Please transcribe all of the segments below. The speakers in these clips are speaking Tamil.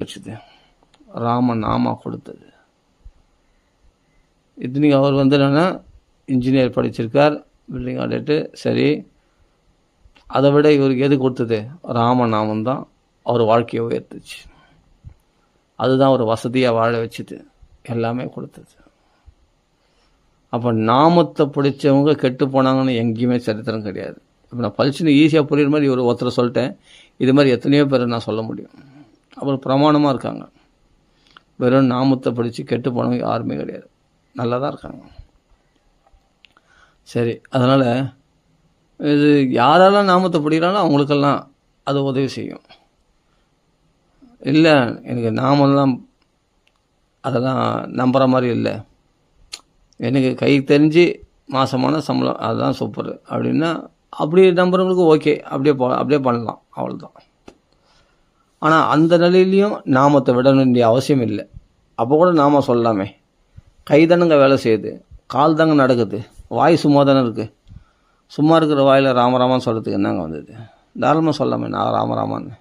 வச்சுது ராம நாமா கொடுத்தது. இத்தனைக்கு அவர் வந்து என்னென்னா இன்ஜினியர் படிச்சிருக்கார், பில்டிங் ஆடிட்டு. சரி, அதை விட இவருக்கு எது கொடுத்தது? ராமநாமம் தான் அவர் வாழ்க்கையை உயர்த்துச்சு. அதுதான் ஒரு வசதியாக வாழ வச்சுது, எல்லாமே கொடுத்தது. அப்போ நாமத்தை பிடிச்சவங்க கெட்டு போனாங்கன்னு எங்கேயுமே சரித்திரம் கிடையாது. இப்போ நான் பளிச்சுன்னு ஈஸியாக புரியுற மாதிரி ஒருத்தரை சொல்லிட்டேன். இது மாதிரி எத்தனையோ பேர் நான் சொல்ல முடியும். அப்புறம் பிரமாணமாக இருக்காங்க. வெறும் நாமத்தை பிடிச்சி கெட்டு போனவங்க யாருமே கிடையாது, நல்லா தான் இருக்காங்க. சரி, அதனால் இது யாரெல்லாம் நாமத்தை பிடிக்கிறாங்களோ அவங்களுக்கெல்லாம் அது உதவி செய்யும். இல்லை எனக்கு நாமெல்லாம் அதெல்லாம் நம்புகிற மாதிரி இல்லை, எனக்கு கை தெரிஞ்சு மாதமான சம்பளம் அதுதான் சூப்பர் அப்படின்னா, அப்படி நம்புறவங்களுக்கு ஓகே, அப்படியே பண்ணலாம், அவ்வளோதான். ஆனால் அந்த நிலையிலையும் நாமத்தை விட வேண்டிய அவசியம் இல்லை. அப்போ கூட நாம சொல்லலாமே. கை தானுங்க வேலை செய்யுது, கால் தாங்க நடக்குது, வாய் சும்மா தானே இருக்குது. சும்மா இருக்கிற வாயில் ராமராமான்னு சொல்கிறதுக்கு என்னங்க வந்தது? தாராளமாக சொல்லலாமே, நான் ராமராமான்னு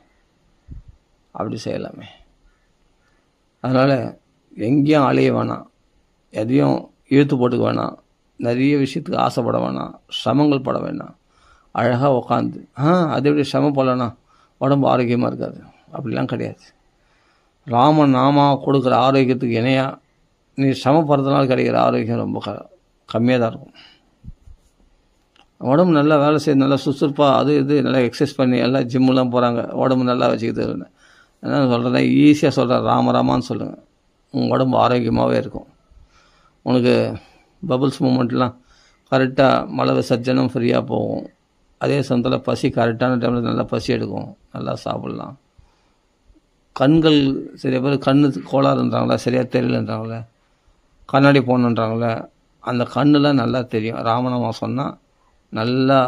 அப்படி செய்யலாமே. அதனால் எங்கேயும் அலைய வேணாம், எதையும் இழுத்து போட்டுக்க வேணாம், நிறைய விஷயத்துக்கு ஆசைப்பட வேணாம், சிரமங்கள் பட வேணாம். அழகாக உக்காந்து அதை எப்படி சிரமம் போடலன்னா உடம்பு ஆரோக்கியமாக இருக்காது, அப்படிலாம் கிடையாது. ராமன் நாமா கொடுக்குற ஆரோக்கியத்துக்கு இணையாக நீ சிரமப்படுறதுனால கிடைக்கிற ஆரோக்கியம் ரொம்ப கம்மியாக தான் இருக்கும். உடம்பு நல்லா வேலை செய்ய, நல்லா சுறுசுறுப்பாக அது இது நல்லா எக்ஸசைஸ் பண்ணி எல்லாம் ஜிம்முலாம் போகிறாங்க, உடம்பு நல்லா வச்சுக்கிது. என்ன சொல்கிறேன், ஈஸியாக சொல்கிறேன், ராமராமான்னு சொல்லுங்கள், உங்கள் உடம்பு ஆரோக்கியமாகவே இருக்கும். உனக்கு பபுள்ஸ் மூமெண்ட்லாம் கரெக்டாக மலை விசர்ஜனம் ஃப்ரீயாக போகும். அதே சமயத்தில் பசி கரெக்டான டைமில் நல்லா பசி எடுக்கும், நல்லா சாப்பிட்லாம். கண்கள் சரியா பேர் கண்ணு கோளாறுன்றாங்களே, சரியாக தெரியலன்றாங்களே, கண்ணாடி போகணுன்றாங்களே, அந்த கண்ணுலாம் நல்லா தெரியும். ராமநாமா சொன்னால் நல்லா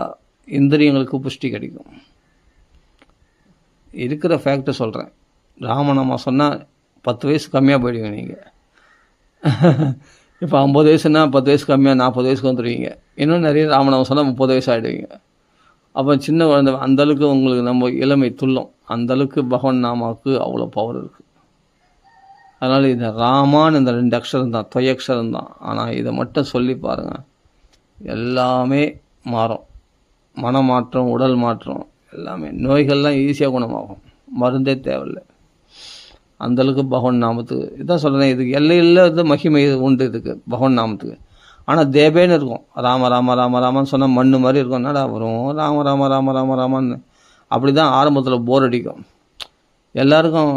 இந்திரியங்களுக்கு புஷ்டி கிடைக்கும். இருக்கிற ஃபேக்டை சொல்கிறேன். ராமநாமா சொன்னால் 10 வயசு கம்மியாக போயிடுவீங்க நீங்கள். இப்போ 50 வயசுன்னா 10 வயசு கம்மியாக 40 வயசுக்கு வந்துடுவீங்க. இன்னும் நிறைய ராமநாமம் சொன்னால் 30 வயசு ஆகிடுவீங்க. அப்போ சின்ன குழந்தை அந்தளவுக்கு உங்களுக்கு நம்ம இளமை துள்ளும். அந்தளவுக்கு பகவான் நாமாவுக்கு அவ்வளோ பவர் இருக்குது. அதனால் இந்த ராமான்னு இந்த 2 அக்ஷரம் தான், தொயக்ஷரம் தான். ஆனால் இதை மட்டும் சொல்லி பாருங்கள், எல்லாமே மாறும். மனமாற்றம், உடல் மாற்றம், எல்லாமே நோய்கள்லாம் ஈஸியாக குணமாகும், மருந்தே தேவையில்லை. அந்தளவுக்கு பகவான் நாமத்துக்கு இதான் சொல்கிறேன். இதுக்கு எல்லையில் மகிமை உண்டு இதுக்கு பகவான் நாமத்துக்கு. ஆனால் தேபேன்னு இருக்கும். ராம ராம ராம ராமன்னு சொன்னால் மண்ணு மாதிரி இருக்கும். என்னடா வரும் ராம ராம ராம ராம ராமன்னு. அப்படி தான் ஆரம்பத்தில் போர் அடிக்கும் எல்லாருக்கும்.